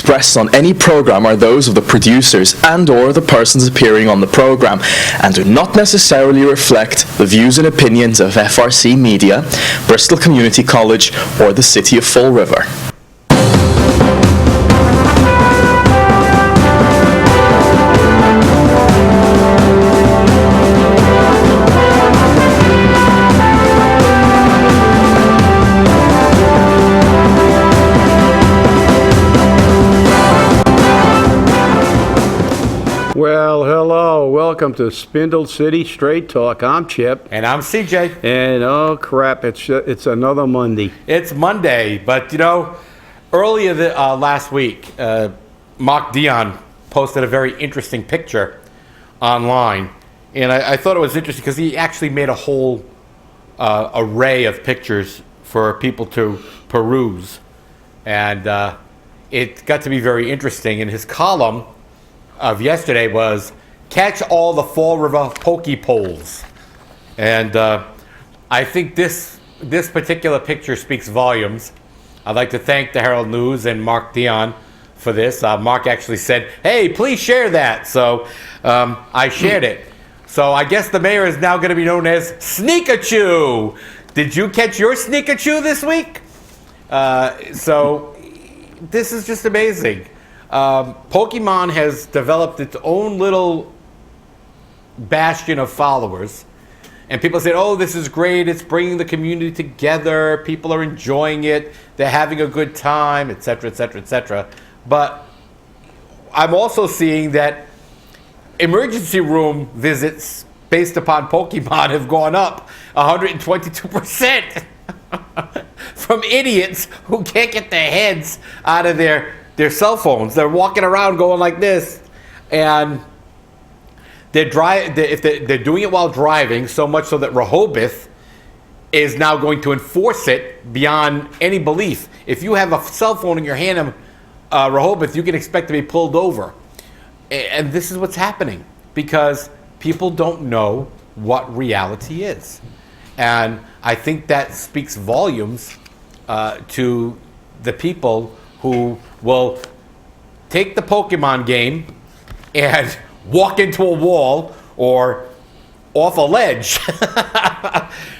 expressed on any program are those of the producers and/or the persons appearing on the program, and do not necessarily reflect the views and opinions of FRC Media, Bristol Community College, or the City of Fall River. Well, hello. Welcome to Spindle City Straight Talk. I'm Chip. And I'm CJ. And oh crap, it's another Monday. It's Monday, but you know, earlier last week, Marc Dion posted a very interesting picture online. And I thought it was interesting because he actually made a whole array of pictures for people to peruse. And it got to be very interesting. And his column of yesterday was catch all the Fall River poke poles, and I think this particular picture speaks volumes. I'd like to thank the Herald News and Marc Dion for this. Marc actually said, "Hey, please share that," so I shared it. So I guess the mayor is now going to be known as SNEAKachu. Did you catch your SNEAKachu this week? So this is just amazing. Pokemon has developed its own little bastion of followers, and people say, oh, this is great, it's bringing the community together, people are enjoying it, they're having a good time, etc., etc., etc. But I'm also seeing that emergency room visits based upon Pokemon have gone up 122% from idiots who can't get their heads out of their cell phones. They're walking around going like this, and they're doing it while driving, so much so that Rehoboth is now going to enforce it beyond any belief. If you have a cell phone in your hand in Rehoboth, you can expect to be pulled over. And this is what's happening because people don't know what reality is. And I think that speaks volumes to the people who will take the Pokemon game and walk into a wall or off a ledge.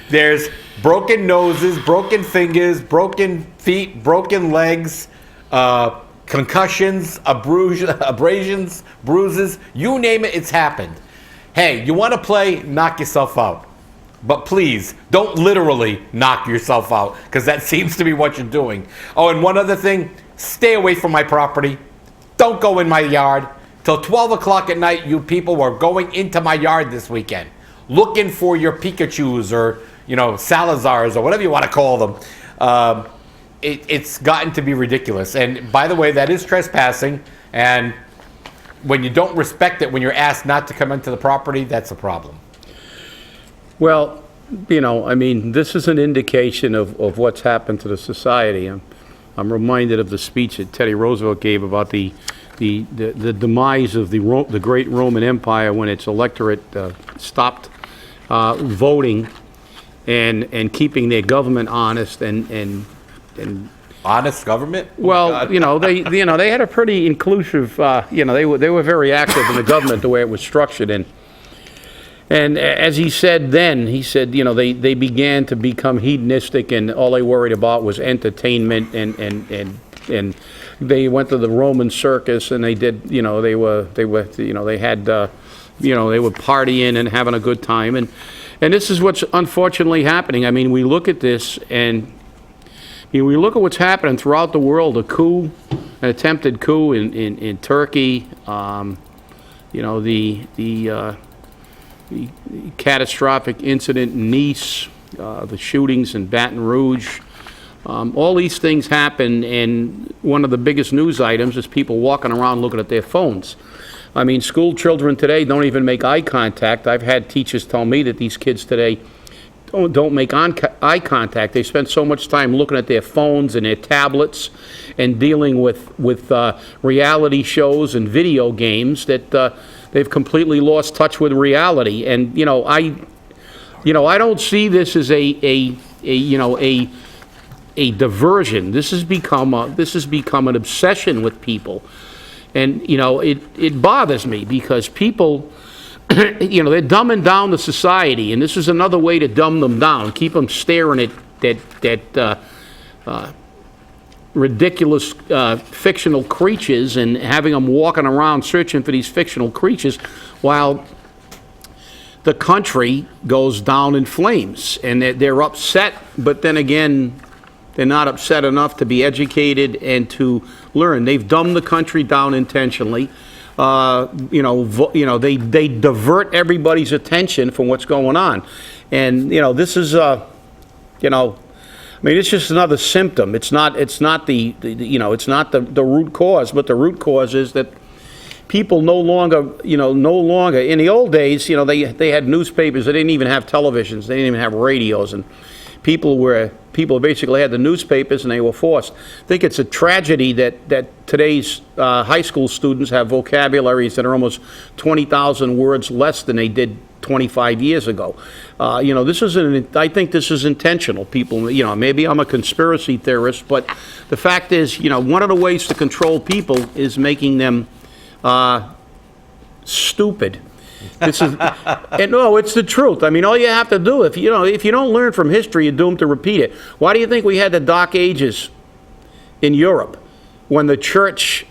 There's broken noses, broken fingers, broken feet, broken legs, concussions, abrasions, bruises, you name it, it's happened. Hey, you want to play, knock yourself out. But please, don't literally knock yourself out, because that seems to be what you're doing. Oh, and one other thing, stay away from my property. Don't go in my yard. Till 12 o'clock at night, you people were going into my yard this weekend, looking for your Pikachus or, you know, Salazars or whatever you want to call them. It's gotten to be ridiculous. And by the way, that is trespassing. And when you don't respect it, when you're asked not to come into the property, that's a problem. Well, you know, I mean, this is an indication of what's happened to the society. I'm reminded of the speech that Teddy Roosevelt gave about the demise of the great Roman Empire when its electorate stopped voting and keeping their government honest and honest government? Well, you know, they had a pretty inclusive, you know, they were very active in the government the way it was structured. And as he said then, he said, you know, they began to become hedonistic, and all they worried about was entertainment, and they went to the Roman circus, and they did, you know, they were, you know, they had, you know, they were partying and having a good time, and this is what's unfortunately happening. I mean, we look at this, and we look at what's happening throughout the world. A coup, an attempted coup in Turkey, you know, the catastrophic incident in Nice, the shootings in Baton Rouge. All these things happen, and one of the biggest news items is people walking around looking at their phones. I mean, school children today don't even make eye contact. I've had teachers tell me that these kids today don't make eye contact. They spend so much time looking at their phones and their tablets and dealing with reality shows and video games that they've completely lost touch with reality. And I don't see this as a a diversion. This has become an obsession with people. And, it bothers me because people, they're dumbing down the society, and this is another way to dumb them down, keep them staring at that ridiculous fictional creatures and having them walking around searching for these fictional creatures while the country goes down in flames. And they're upset, but then again, they're not upset enough to be educated and to learn. They've dumbed the country down intentionally. They divert everybody's attention from what's going on. And, this is, it's just another symptom. It's not the root cause, but the root cause is that people no longer, in the old days, they had newspapers. They didn't even have televisions. They didn't even have radios. And people basically had the newspapers, and they were forced. I think it's a tragedy that today's high school students have vocabularies that are almost 20,000 words less than they did 25 years ago. I think this is intentional. People, maybe I'm a conspiracy theorist, but the fact is, one of the ways to control people is making them stupid. This is, and no, it's the truth. I mean, all you have to do, if you don't learn from history, you're doomed to repeat it. Why do you think we had the Dark Ages in Europe when the church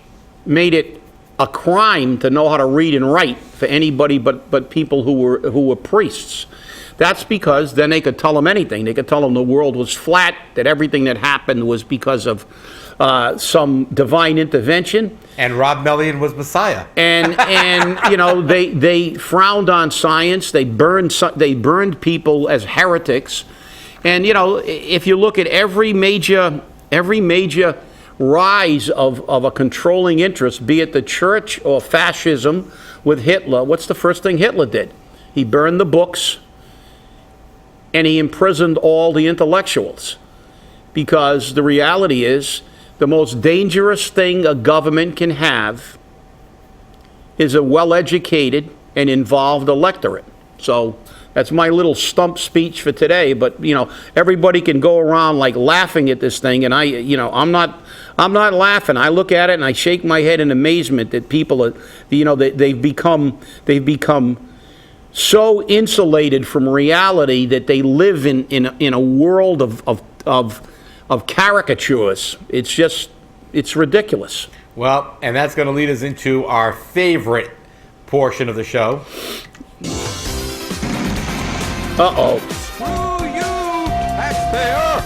made it a crime to know how to read and write for anybody but people who were priests? That's because then they could tell them anything. They could tell them the world was flat, that everything that happened was because of some divine intervention. And Rob Melian was Messiah. And they frowned on science. They burned people as heretics. And if you look at every major rise of a controlling interest, be it the church or fascism with Hitler, what's the first thing Hitler did? He burned the books and he imprisoned all the intellectuals. Because the reality is, the most dangerous thing a government can have is a well-educated and involved electorate. So that's my little stump speech for today. But everybody can go around like laughing at this thing, and I'm not laughing. I look at it and I shake my head in amazement that people are, they've become so insulated from reality that they live in a world of caricatures. It's ridiculous. Well, and that's going to lead us into our favorite portion of the show. Uh-oh. Screw you, taxpayer!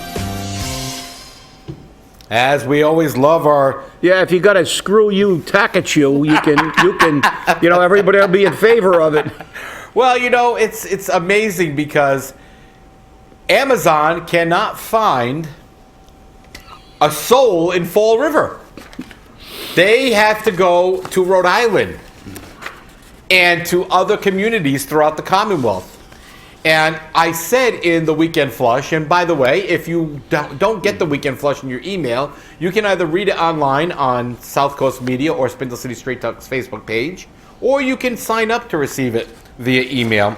As we always love our... Yeah, if you got a screw you TIFS, you can, everybody will be in favor of it. Well, it's amazing because Amazon cannot find a soul in Fall River. They have to go to Rhode Island and to other communities throughout the Commonwealth. And I said in the Weekend Flush, and by the way, if you don't get the Weekend Flush in your email, you can either read it online on South Coast Media or Spindle City Straight Talk's Facebook page, or you can sign up to receive it via email.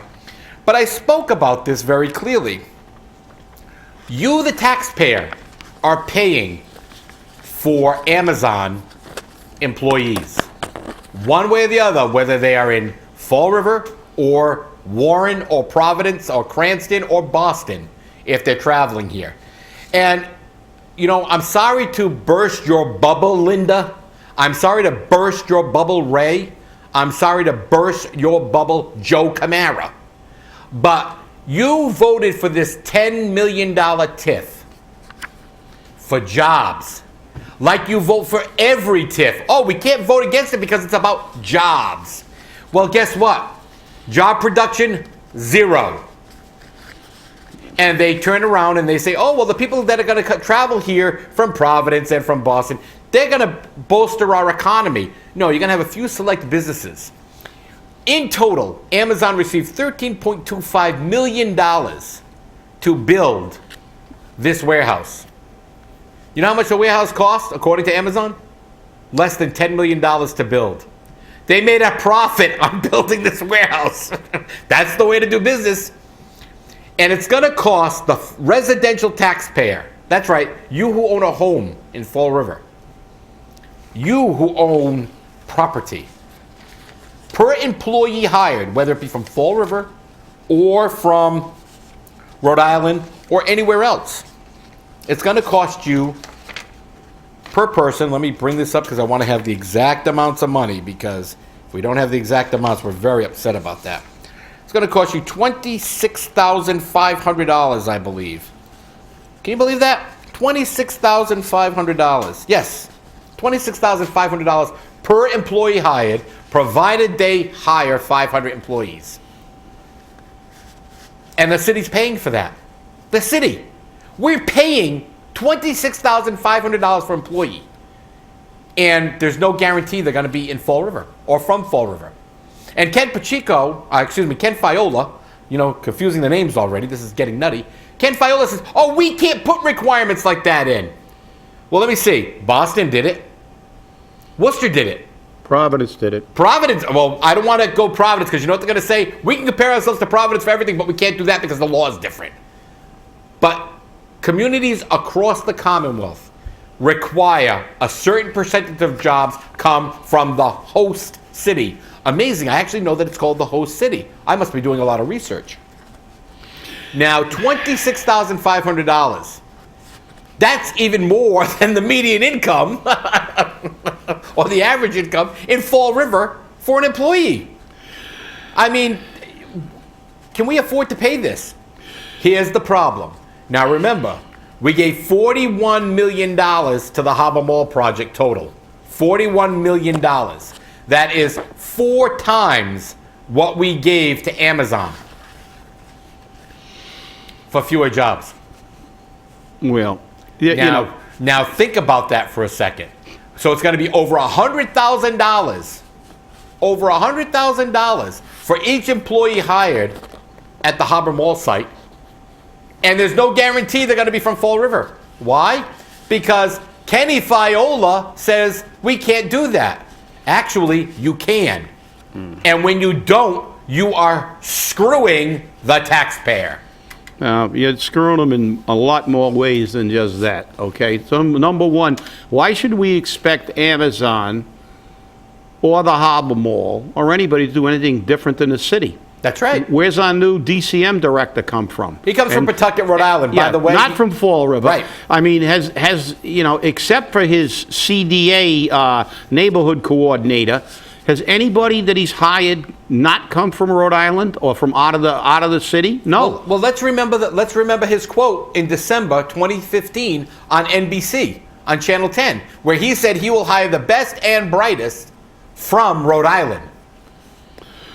But I spoke about this very clearly. You, the taxpayer, are paying for Amazon employees. One way or the other, whether they are in Fall River or Warren or Providence or Cranston or Boston, if they're traveling here. And, I'm sorry to burst your bubble, Linda. I'm sorry to burst your bubble, Ray. I'm sorry to burst your bubble, Joe Camara. But you voted for this $10 million TIF for jobs. Like you vote for every TIF. Oh, we can't vote against it because it's about jobs. Well, guess what? Job production, 0. And they turn around and they say, oh, well, the people that are going to travel here from Providence and from Boston, they're going to bolster our economy. No, you're going to have a few select businesses. In total, Amazon received $13.25 million to build this warehouse. You know how much the warehouse cost, according to Amazon? Less than $10 million to build. They made a profit on building this warehouse. That's the way to do business. And it's going to cost the residential taxpayer That's right. You who own a home in Fall River. You who own property. Per employee hired, whether it be from Fall River or from Rhode Island or anywhere else, it's going to cost you per person. Let me bring this up because I want to have the exact amounts of money, because if we don't have the exact amounts, we're very upset about that. It's going to cost you $26,500, I believe. Can you believe that? $26,500. Yes, $26,500 per employee hired, provided they hire 500 employees. And the city's paying for that. The city. We're paying $26,500 for employee. And there's no guarantee they're going to be in Fall River or from Fall River. And Ken Fiola, confusing the names already, this is getting nutty. Ken Fiola says, oh, we can't put requirements like that in. Well, let me see. Boston did it. Worcester did it. Providence did it. Providence, well, I don't want to go Providence because you know what they're going to say? We can compare ourselves to Providence for everything, but we can't do that because the law is different. But communities across the Commonwealth require a certain percentage of jobs come from the host city. Amazing. I actually know that it's called the host city. I must be doing a lot of research. Now, $26,500. That's even more than the median income or the average income in Fall River for an employee. I mean, can we afford to pay this? Here's the problem. Now remember, we gave $41 million to the Harbor Mall project total. $41 million. That is 4 times what we gave to Amazon for fewer jobs. Well, now think about that for a second. So it's going to be over $100,000. Over $100,000 for each employee hired at the Harbor Mall site. And there's no guarantee they're going to be from Fall River. Why? Because Kenny Fiola says we can't do that. Actually, you can. And when you don't, you are screwing the taxpayer. You're screwing them in a lot more ways than just that, okay? So, number one, why should we expect Amazon or the Harbor Mall or anybody to do anything different than the city? That's right. Where's our new DCM director come from? He comes from Pawtucket, Rhode Island, by the way. Not from Fall River. Right. I mean, has except for his CDA neighborhood coordinator, has anybody that he's hired not come from Rhode Island or from out of the city? No. Well, let's remember his quote in December 2015 on NBC on Channel 10, where he said he will hire the best and brightest from Rhode Island.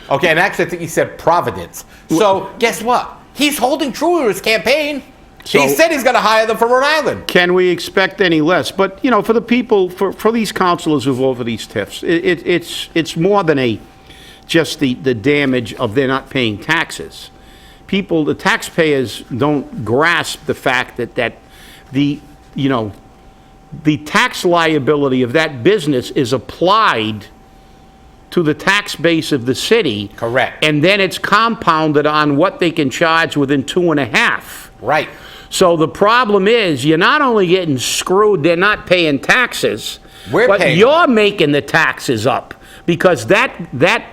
Okay, and actually I think he said Providence. So guess what? He's holding true to his campaign. He said he's going to hire them from Rhode Island. Can we expect any less? But, for the people, for these councilors who vote for these TIFs, it's more than just the damage of they're not paying taxes. The taxpayers don't grasp the fact that the tax liability of that business is applied to the tax base of the city. Correct. And then it's compounded on what they can charge within 2.5. Right. So the problem is, you're not only getting screwed, they're not paying taxes, but you're making the taxes up, because that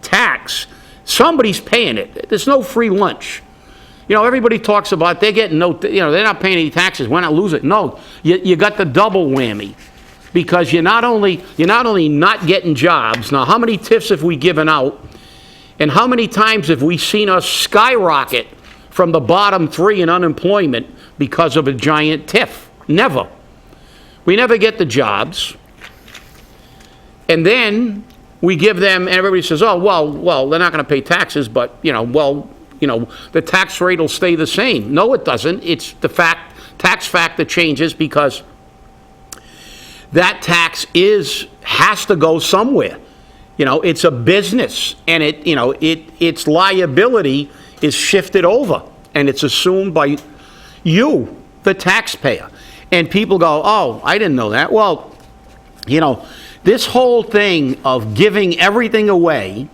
tax, somebody's paying it. There's no free lunch. Everybody talks about they're getting they're not paying any taxes. Why not lose it? No, you got the double whammy, because you're not only not getting jobs. Now, how many TIFs have we given out, and how many times have we seen us skyrocket from the bottom 3 in unemployment because of a giant TIF? Never. We never get the jobs. And then we give them, and everybody says, oh, well, they're not going to pay taxes, but, the tax rate will stay the same. No, it doesn't. It's the tax fact that changes, because that tax has to go somewhere. It's a business, and its liability is shifted over, and it's assumed by you, the taxpayer. And people go, oh, I didn't know that. Well, this whole thing of giving everything away,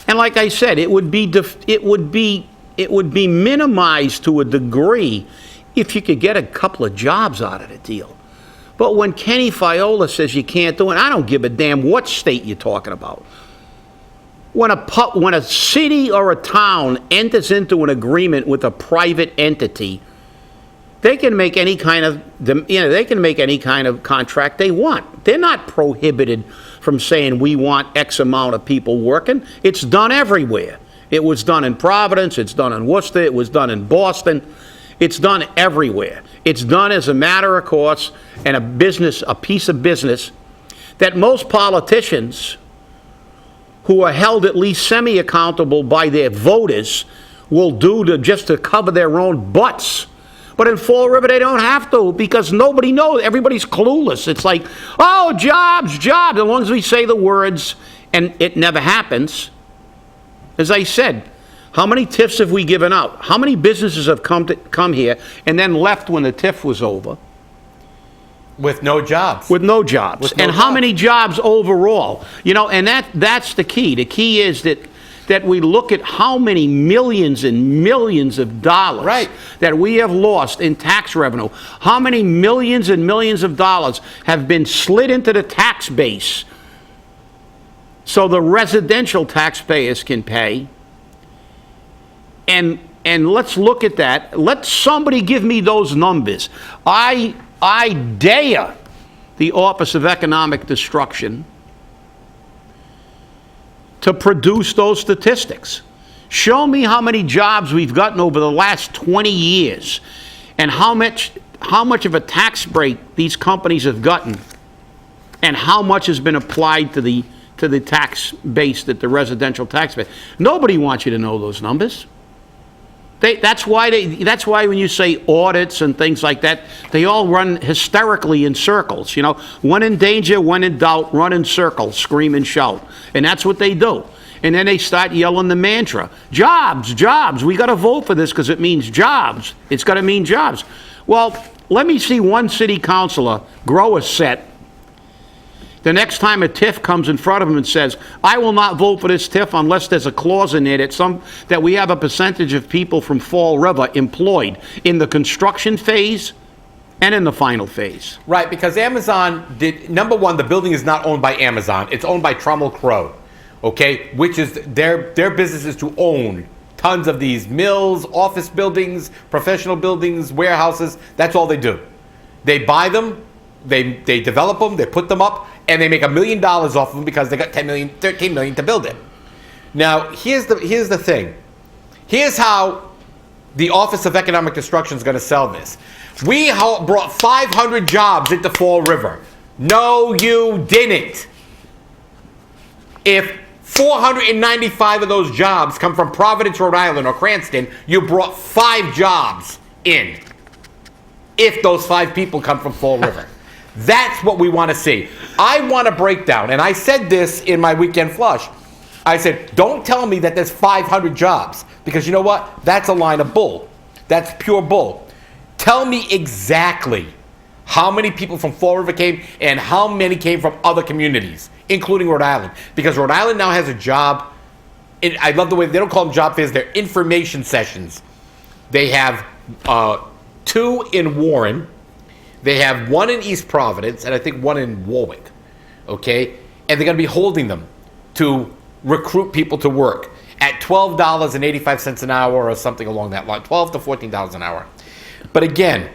and like I said, it would be minimized to a degree if you could get a couple of jobs out of the deal. But when Kenny Fiola says you can't do it, I don't give a damn what state you're talking about. When a city or a town enters into an agreement with a private entity, they can make any kind of, they can make any kind of contract they want. They're not prohibited from saying we want X amount of people working. It's done everywhere. It was done in Providence, it's done in Worcester, it was done in Boston. It's done everywhere. It's done as a matter of course, and a piece of business that most politicians who are held at least semi-accountable by their voters will do just to cover their own butts. But in Fall River, they don't have to because nobody knows. Everybody's clueless. It's like, oh, jobs, jobs. As long as we say the words, and it never happens. As I said, how many TIFs have we given out? How many businesses have come here and then left when the TIF was over? With no jobs. With no jobs. With no and how jobs. many jobs overall? And that's the key. The key is that we look at how many millions and millions of dollars that we have lost in tax revenue. How many millions and millions of dollars have been slid into the tax base so the residential taxpayers can pay. And let's look at that. Let somebody give me those numbers. I dare the Office of Economic Destruction to produce those statistics. Show me how many jobs we've gotten over the last 20 years and how much of a tax break these companies have gotten and how much has been applied to the tax base, that the residential tax base. Nobody wants you to know those numbers. That's why when you say audits and things like that, they all run hysterically in circles. When in danger, when in doubt, run in circles, scream and shout. And that's what they do. And then they start yelling the mantra, jobs, jobs. We got to vote for this because it means jobs. It's got to mean jobs. Well, let me see one city councilor grow a set. The next time a TIF comes in front of him and says, I will not vote for this TIF unless there's a clause in there that we have a percentage of people from Fall River employed in the construction phase and in the final phase. Right, because Amazon number one, the building is not owned by Amazon. It's owned by Trammell Crow, okay? Which is their business is to own tons of these mills, office buildings, professional buildings, warehouses. That's all they do. They buy them, they develop them, they put them up, and they make $1 million off of them because they got 10 million, 13 million to build it. Now, here's the thing. Here's how the Office of Economic Destruction is going to sell this. We brought 500 jobs into Fall River. No, you didn't. If 495 of those jobs come from Providence, Rhode Island, or Cranston, you brought 5 jobs in. If those 5 people come from Fall River. That's what we want to see. I want a breakdown, and I said this in my weekend flush. I said, don't tell me that there's 500 jobs, because you know what? That's a line of bull. That's pure bull. Tell me exactly how many people from Fall River came and how many came from other communities, including Rhode Island, because Rhode Island now has a job. I love the way they don't call them job fairs, they're information sessions. They have 2 in Warren. They have 1 in East Providence, and I think 1 in Warwick, okay? And they're going to be holding them to recruit people to work at $12.85 an hour or something along that line, $12 to $14 an hour. But again,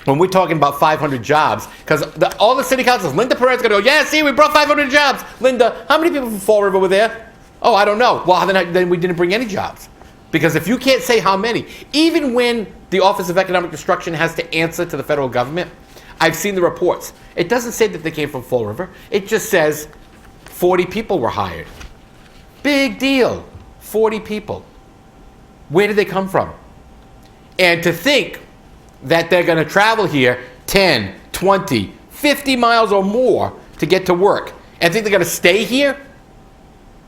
when we're talking about 500 jobs, because all the city councils, Linda Perez is going to go, yeah, see, we brought 500 jobs. Linda, how many people from Fall River were there? Oh, I don't know. Well, then we didn't bring any jobs. Because if you can't say how many, even when the Office of Economic Destruction has to answer to the federal government, I've seen the reports. It doesn't say that they came from Fall River. It just says 40 people were hired. Big deal. 40 people. Where did they come from? And to think that they're going to travel here 10, 20, 50 miles or more to get to work and think they're going to stay here?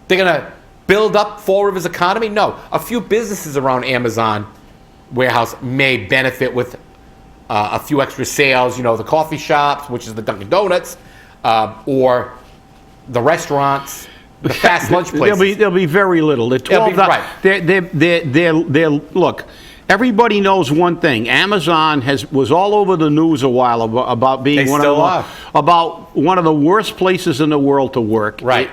They're going to build up Fall River's economy? No. A few businesses around Amazon warehouse may benefit with a few extra sales, the coffee shops, which is the Dunkin' Donuts, or the restaurants, the fast lunch places. There'll be very little. The $12, right. Look, Everybody knows one thing. Amazon was all over the news a while about being They one still of the, about one of the worst places in the world to work. Right.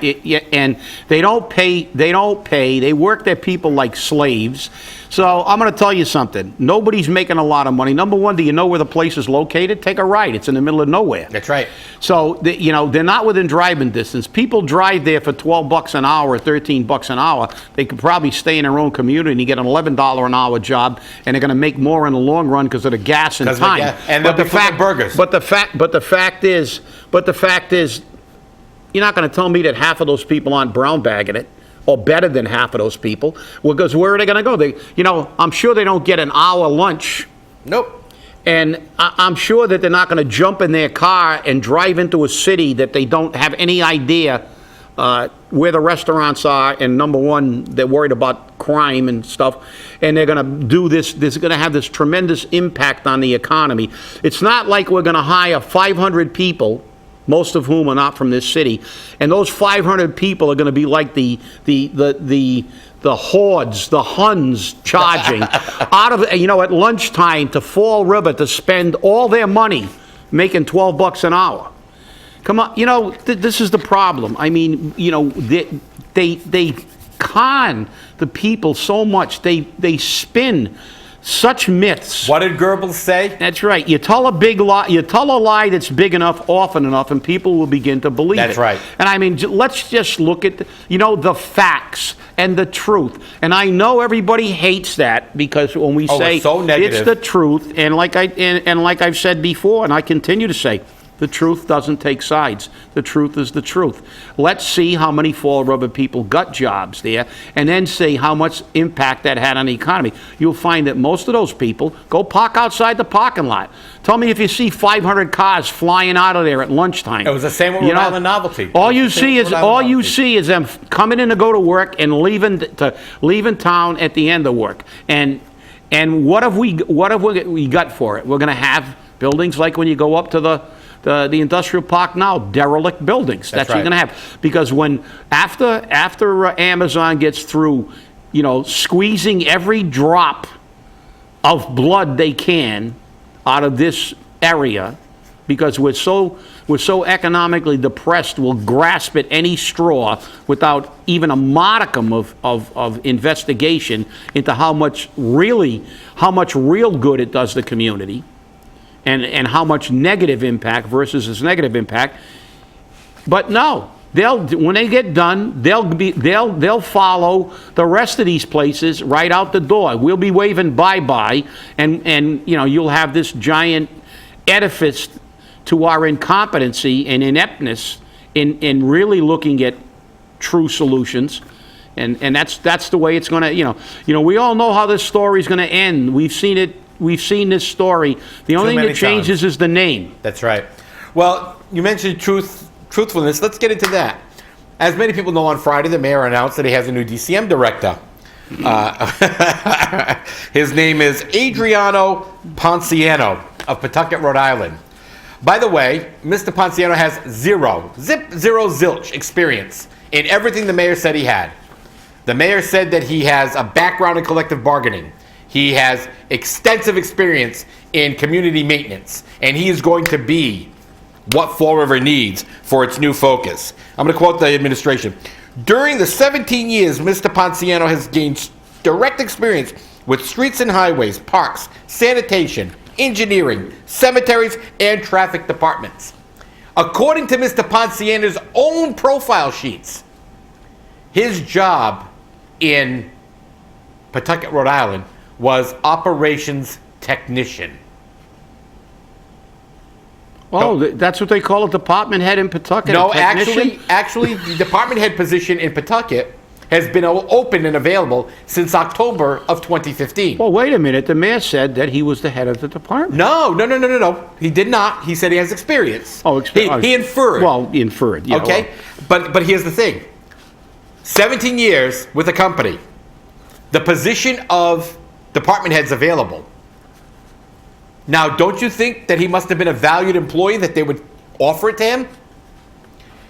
And they don't pay. They work their people like slaves. So I'm going to tell you something. Nobody's making a lot of money. Number one, do you know where the place is located? Take a ride. It's in the middle of nowhere. That's right. So, they're not within driving distance. People drive there for $12 an hour or $13 an hour. They could probably stay in their own community and get an $11 an hour job, and they're going to make more in the long run because of the gas and time. And they'll be flipping burgers. But the fact is, you're not going to tell me that half of those people aren't brown bagging it, or better than half of those people. Well, because where are they going to go? I'm sure they don't get an hour lunch. Nope. And I'm sure that they're not going to jump in their car and drive into a city that they don't have any idea where the restaurants are. And number one, they're worried about crime and stuff. And they're going to do this. This is going to have this tremendous impact on the economy. It's not like we're going to hire 500 people, most of whom are not from this city, and those 500 people are going to be like the hordes, the Huns charging out of, at lunchtime to Fall River to spend all their money making $12 an hour. Come on, this is the problem. I mean, they con the people so much. They spin such myths. What did Goebbels say? That's right. You tell a big lie. You tell a lie that's big enough, often enough, and people will begin to believe it. That's right. And I mean, let's just look at the facts and the truth. And I know everybody hates that because when we say it's so negative. It's the truth, and like I've said before, and I continue to say, the truth doesn't take sides. The truth is the truth. Let's see how many Fall River people got jobs there, and then see how much impact that had on the economy. You'll find that most of those people go park outside the parking lot. Tell me if you see 500 cars flying out of there at lunchtime. It was the same with Rhode Island Novelty. All you see is them coming in to go to work and leaving town at the end of work. And what have we got for it? We're going to have buildings like when you go up to the industrial park now, derelict buildings. That's what you're going to have. Because after Amazon gets through, squeezing every drop of blood they can out of this area, because we're so economically depressed, we'll grasp at any straw without even a modicum of investigation into how much real good it does the community. And how much negative impact versus its negative impact. But no, when they get done, they'll follow the rest of these places right out the door. We'll be waving bye-bye, and you'll have this giant edifice to our incompetency and ineptness in really looking at true solutions. And that's the way it's going to, we all know how this story's going to end. We've seen it. We've seen this story. The only thing that changes is the name. That's right. Well, you mentioned truthfulness. Let's get into that. As many people know, on Friday, the mayor announced that he has a new DCM director. His name is Adriano Ponciano of Pawtucket, Rhode Island. By the way, Mr. Ponciano has zero zilch experience in everything the mayor said he had. The mayor said that he has a background in collective bargaining. He has extensive experience in community maintenance, and he is going to be what Fall River needs for its new focus. I'm going to quote the administration. During the 17 years, Mr. Ponciano has gained direct experience with streets and highways, parks, sanitation, engineering, cemeteries, and traffic departments. According to Mr. Ponciano's own profile sheets, his job in Pawtucket, Rhode Island, was operations technician. Oh, that's what they call a department head in Pawtucket? No, actually, the department head position in Pawtucket has been open and available since October of 2015. Well, wait a minute. The mayor said that he was the head of the department. No. He did not. He said he has experience. Oh, He inferred. Well, he inferred, yeah. Okay, but here's the thing. 17 years with a company. The position of department head's available. Now, don't you think that he must have been a valued employee that they would offer it to him?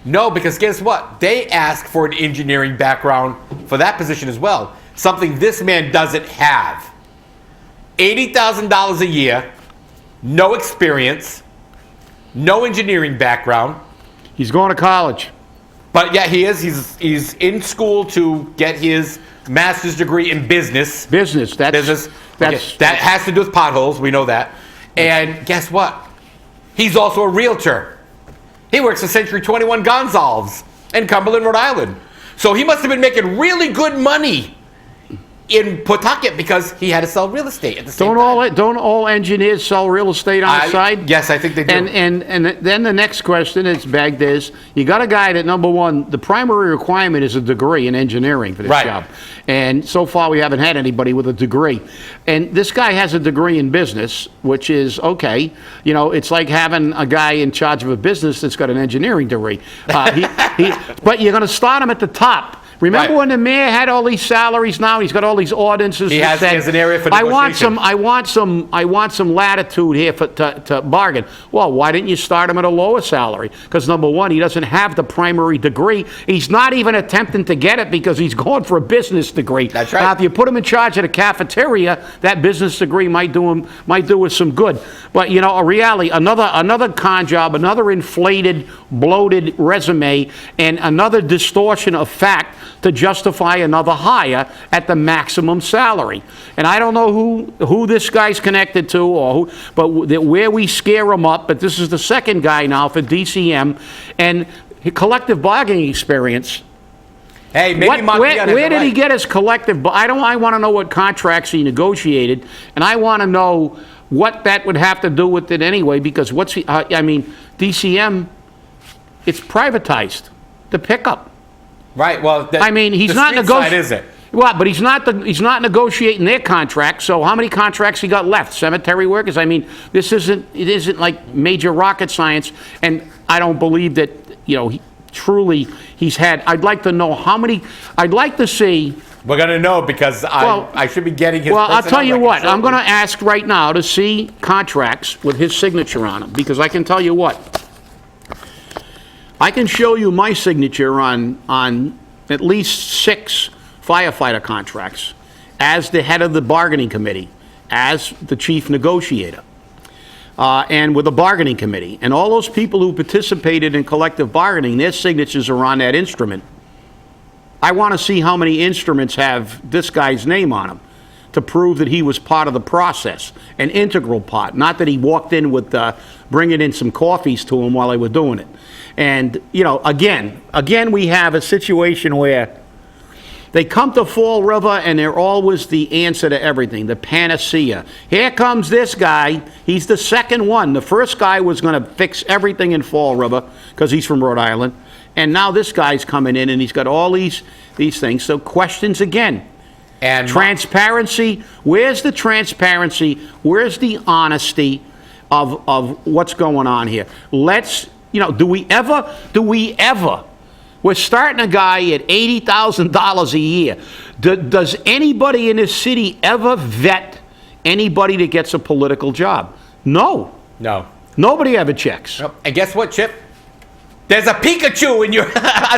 No, because guess what? They asked for an engineering background for that position as well. Something this man doesn't have. $80,000 a year, no experience, no engineering background. He's going to college. But yeah, he is. He's in school to get his master's degree in business. Business. That has to do with potholes. We know that. And guess what? He's also a realtor. He works at Century 21 Gonzalves in Cumberland, Rhode Island. So he must have been making really good money in Pawtucket because he had to sell real estate at the same time. Don't all engineers sell real estate on the side? Yes, I think they do. And then the next question that's begged is, you got a guy that, number one, the primary requirement is a degree in engineering for this job. And so far we haven't had anybody with a degree. And this guy has a degree in business, which is okay. You know, it's like having a guy in charge of a business that's got an engineering degree. But you're going to start him at the top. Remember when the mayor had all these salaries? Now he's got all these ordinances. He has an area for negotiation. I want some latitude here to bargain. Well, why didn't you start him at a lower salary? Because number one, he doesn't have the primary degree. He's not even attempting to get it because he's going for a business degree. That's right. Now, if you put him in charge of the cafeteria, that business degree might do us some good. But you know, a reality, another con job, another inflated, bloated resume, and another distortion of fact to justify another hire at the maximum salary. And I don't know who this guy's connected to or but where we scare him up, but this is the second guy now for DCM, and collective bargaining experience. Hey, maybe where did he get his collective? I want to know what contracts he negotiated, and I want to know what that would have to do with it anyway, because DCM, it's privatized, the pickup. Right. Well, he's not negotiating. Is it? Well, but he's not negotiating their contracts. So how many contracts he got left? Cemetery workers. This isn't like major rocket science, and I don't believe that he's had. I'd like to know how many. I'd like to see. We're gonna know because I should be getting his. Well, I'll tell you what. I'm gonna ask right now to see contracts with his signature on them, because I can tell you what. I can show you my signature on at least 6 firefighter contracts as the head of the bargaining committee, as the chief negotiator, and with the bargaining committee. And all those people who participated in collective bargaining, their signatures are on that instrument. I want to see how many instruments have this guy's name on them to prove that he was part of the process, an integral part, not that he walked in with bringing in some coffees to him while they were doing it. And, again, we have a situation where they come to Fall River and they're always the answer to everything, the panacea. Here comes this guy. He's the second one. The first guy was going to fix everything in Fall River because he's from Rhode Island. And now this guy's coming in and he's got all these things. So questions again. And transparency. Where's the transparency? Where's the honesty of what's going on here? Do we ever, we're starting a guy at $80,000 a year. Does anybody in this city ever vet anybody that gets a political job? No. Nobody ever checks. And guess what, Chip? There's a Pikachu in a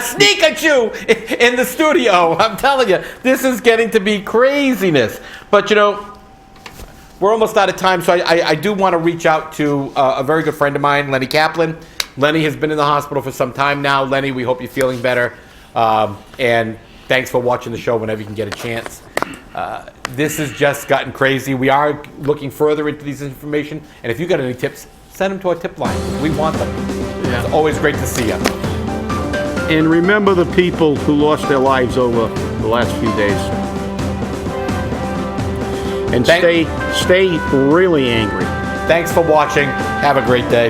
SNEAKachu in the studio. I'm telling you, this is getting to be craziness. But we're almost out of time, so I do want to reach out to a very good friend of mine, Lenny Kaplan. Lenny has been in the hospital for some time now. Lenny, we hope you're feeling better. And thanks for watching the show whenever you can get a chance. This has just gotten crazy. We are looking further into these information. And if you got any tips, send them to our tip line. We want them. Yeah. It's always great to see you. And remember the people who lost their lives over the last few days. And stay really angry. Thanks for watching. Have a great day.